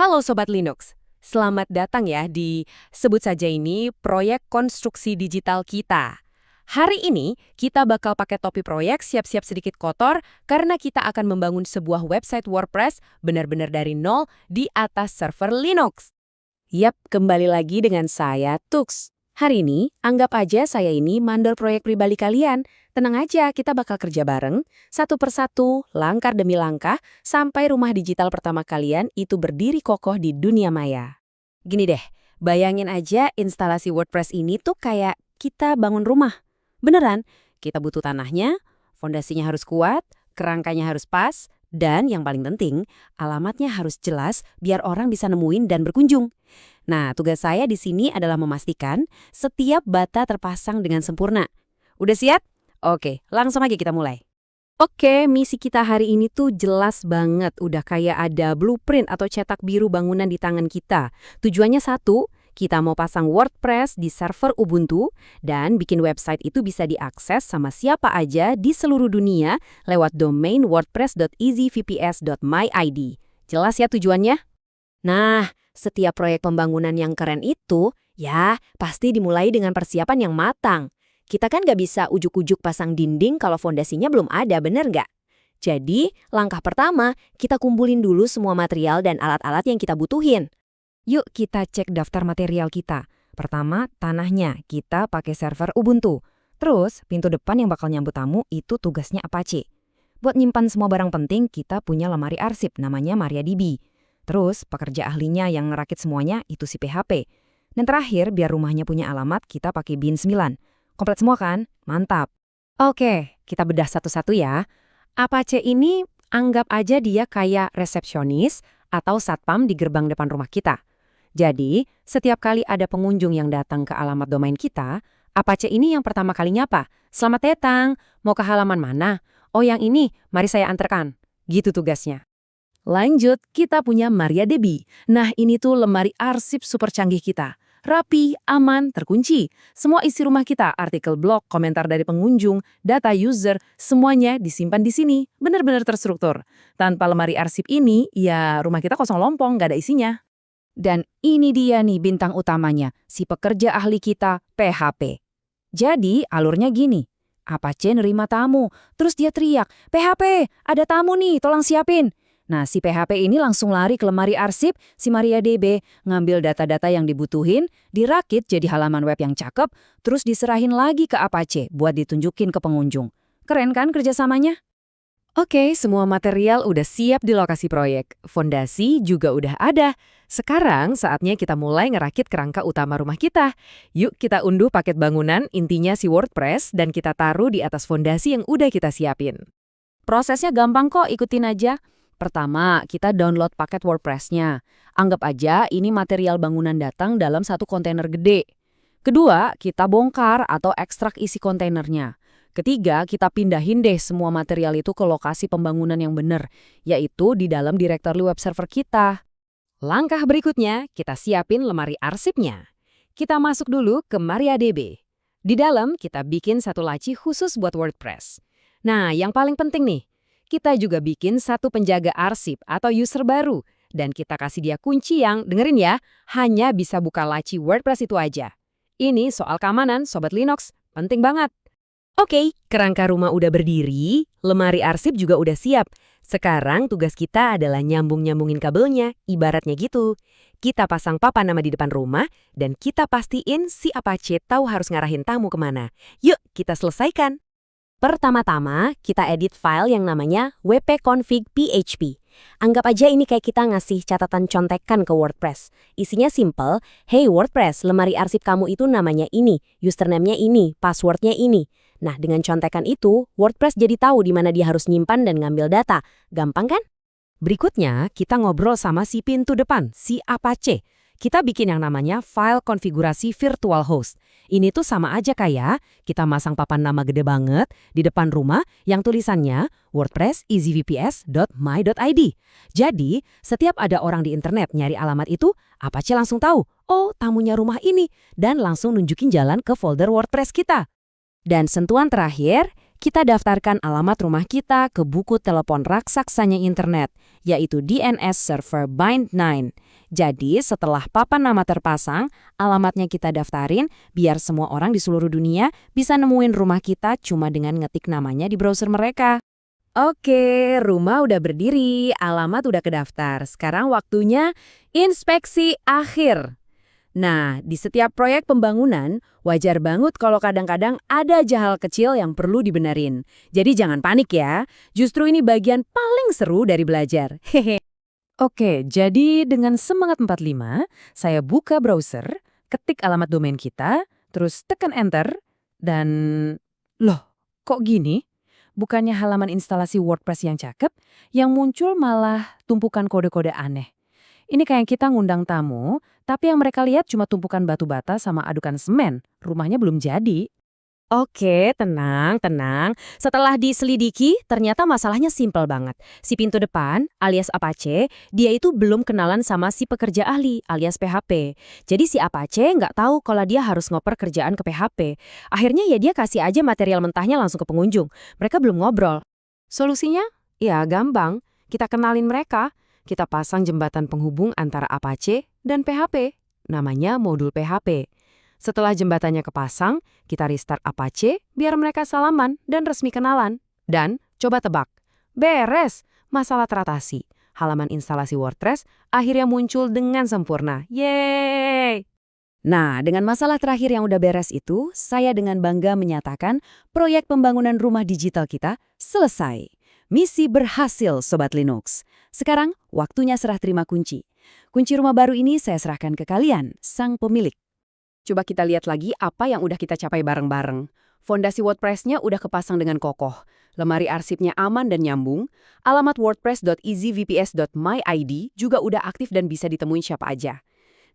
Halo Sobat Linux, selamat datang ya di sebut saja ini proyek konstruksi digital kita. Hari ini kita bakal pakai topi proyek siap-siap sedikit kotor karena kita akan membangun sebuah website WordPress benar-benar dari nol di atas server Linux. Yap, kembali lagi dengan saya, Tux. Hari ini, anggap aja saya ini mandor proyek pribadi kalian. Tenang aja, kita bakal kerja bareng, satu persatu, langkah demi langkah, sampai rumah digital pertama kalian itu berdiri kokoh di dunia maya. Gini deh, bayangin aja instalasi WordPress ini tuh kayak kita bangun rumah. Beneran, kita butuh tanahnya, fondasinya harus kuat, kerangkanya harus pas, dan yang paling penting, alamatnya harus jelas biar orang bisa nemuin dan berkunjung. Nah, tugas saya di sini adalah memastikan setiap bata terpasang dengan sempurna. Udah siap? Oke, langsung aja kita mulai. Oke, misi kita hari ini tuh jelas banget. Udah kayak ada blueprint atau cetak biru bangunan di tangan kita. Tujuannya satu, kita mau pasang WordPress di server Ubuntu dan bikin website itu bisa diakses sama siapa aja di seluruh dunia lewat domain wordpress.easyvps.myid. Jelas ya tujuannya? Nah, setiap proyek pembangunan yang keren itu, ya pasti dimulai dengan persiapan yang matang. Kita kan nggak bisa ujuk-ujuk pasang dinding kalau fondasinya belum ada, bener nggak? Jadi, langkah pertama, kita kumpulin dulu semua material dan alat-alat yang kita butuhin. Yuk kita cek daftar material kita. Pertama, tanahnya, kita pakai server Ubuntu. Terus, pintu depan yang bakal nyambut tamu itu tugasnya Apache. Buat nyimpan semua barang penting, kita punya lemari arsip namanya MariaDB. Terus, pekerja ahlinya yang ngerakit semuanya itu si PHP. Dan terakhir, biar rumahnya punya alamat, kita pakai bin 9. Komplit semua kan? Mantap. Oke, kita bedah satu-satu ya. Apache ini anggap aja dia kayak resepsionis atau satpam di gerbang depan rumah kita. Jadi, setiap kali ada pengunjung yang datang ke alamat domain kita, Apache ini yang pertama kali nyapa. Selamat datang, mau ke halaman mana? Oh yang ini, mari saya antarkan. Gitu tugasnya. Lanjut, kita punya MariaDB. Nah, ini tuh lemari arsip super canggih kita. Rapi, aman, terkunci. Semua isi rumah kita, artikel blog, komentar dari pengunjung, data user, semuanya disimpan di sini. Benar-benar terstruktur. Tanpa lemari arsip ini, ya rumah kita kosong lompong, nggak ada isinya. Dan ini dia nih bintang utamanya, si pekerja ahli kita, PHP. Jadi, alurnya gini. Apache nerima tamu, terus dia teriak, PHP, ada tamu nih, tolong siapin. Nah, si PHP ini langsung lari ke lemari arsip, si MariaDB, ngambil data-data yang dibutuhin, dirakit jadi halaman web yang cakep, terus diserahin lagi ke Apache buat ditunjukin ke pengunjung. Keren kan kerjasamanya? Oke, semua material udah siap di lokasi proyek. Fondasi juga udah ada. Sekarang saatnya kita mulai ngerakit kerangka utama rumah kita. Yuk kita unduh paket bangunan, intinya si WordPress, dan kita taruh di atas fondasi yang udah kita siapin. Prosesnya gampang kok, ikutin aja. Pertama, kita download paket WordPress-nya. Anggap aja ini material bangunan datang dalam satu kontainer gede. Kedua, kita bongkar atau ekstrak isi kontainernya. Ketiga, kita pindahin deh semua material itu ke lokasi pembangunan yang benar, yaitu di dalam directory web server kita. Langkah berikutnya, kita siapin lemari arsipnya. Kita masuk dulu ke MariaDB. Di dalam, kita bikin satu laci khusus buat WordPress. Nah, yang paling penting nih, kita juga bikin satu penjaga arsip atau user baru. Dan kita kasih dia kunci yang, dengerin ya, hanya bisa buka laci WordPress itu aja. Ini soal keamanan, Sobat Linux, penting banget. Oke, kerangka rumah udah berdiri, lemari arsip juga udah siap. Sekarang tugas kita adalah nyambung-nyambungin kabelnya, ibaratnya gitu. Kita pasang papan nama di depan rumah, dan kita pastiin si Apache tahu harus ngarahin tamu kemana. Yuk, kita selesaikan. Pertama-tama, kita edit file yang namanya wp-config.php. Anggap aja ini kayak kita ngasih catatan contekan ke WordPress. Isinya simple, hey WordPress, lemari arsip kamu itu namanya ini, username-nya ini, password-nya ini. Nah, dengan contekan itu, WordPress jadi tahu di mana dia harus nyimpan dan ngambil data. Gampang kan? Berikutnya, kita ngobrol sama si pintu depan, si Apache. Kita bikin yang namanya file konfigurasi virtual host. Ini tuh sama aja kayak kita masang papan nama gede banget di depan rumah yang tulisannya wordpress.easyvps.my.id. Jadi, setiap ada orang di internet nyari alamat itu, Apache langsung tahu, oh tamunya rumah ini, dan langsung nunjukin jalan ke folder WordPress kita. Dan sentuhan terakhir, kita daftarkan alamat rumah kita ke buku telepon raksaksanya internet. yaitu DNS Server Bind 9. Jadi setelah papan nama terpasang, alamatnya kita daftarin biar semua orang di seluruh dunia bisa nemuin rumah kita cuma dengan ngetik namanya di browser mereka. Oke, rumah udah berdiri, alamat udah kedaftar. Sekarang waktunya inspeksi akhir. Nah, di setiap proyek pembangunan, wajar banget kalau kadang-kadang ada aja hal kecil yang perlu dibenerin. Jadi jangan panik ya, justru ini bagian paling seru dari belajar. Hehe. Oke, jadi dengan semangat 45, saya buka browser, ketik alamat domain kita, terus tekan enter, dan loh, kok gini? Bukannya halaman instalasi WordPress yang cakep, yang muncul malah tumpukan kode-kode aneh. Ini kayak kita ngundang tamu, tapi yang mereka lihat cuma tumpukan batu bata sama adukan semen. Rumahnya belum jadi. Oke, tenang, tenang. Setelah diselidiki, ternyata masalahnya simpel banget. Si pintu depan, alias Apache, dia itu belum kenalan sama si pekerja ahli, alias PHP. Jadi si Apache nggak tahu kalau dia harus ngoper kerjaan ke PHP. Akhirnya ya dia kasih aja material mentahnya langsung ke pengunjung. Mereka belum ngobrol. Solusinya? Ya gampang. Kita kenalin mereka. Kita pasang jembatan penghubung antara Apache dan PHP. Namanya modul PHP. Setelah jembatannya kepasang, kita restart Apache biar mereka salaman dan resmi kenalan. Dan coba tebak, beres, masalah teratasi. Halaman instalasi WordPress akhirnya muncul dengan sempurna. Yeay! Nah, dengan masalah terakhir yang udah beres itu, saya dengan bangga menyatakan proyek pembangunan rumah digital kita selesai. Misi berhasil, Sobat Linux. Sekarang, waktunya serah terima kunci. Kunci rumah baru ini saya serahkan ke kalian, sang pemilik. Coba kita lihat lagi apa yang udah kita capai bareng-bareng. Fondasi WordPress-nya udah kepasang dengan kokoh. Lemari arsipnya aman dan nyambung. Alamat wordpress.easyvps.myid juga udah aktif dan bisa ditemuin siapa aja.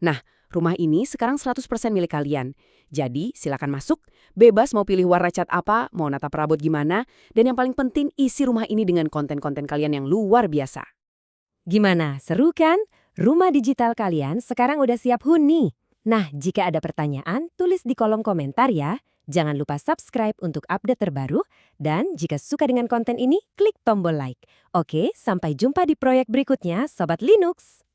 Nah, rumah ini sekarang 100% milik kalian. Jadi, silakan masuk. Bebas mau pilih warna cat apa, mau nata perabot gimana. Dan yang paling penting, isi rumah ini dengan konten-konten kalian yang luar biasa. Gimana, seru kan? Rumah digital kalian sekarang udah siap huni. Nah, jika ada pertanyaan, tulis di kolom komentar ya. Jangan lupa subscribe untuk update terbaru. Dan jika suka dengan konten ini, klik tombol like. Oke, sampai jumpa di proyek berikutnya, Sobat Linux.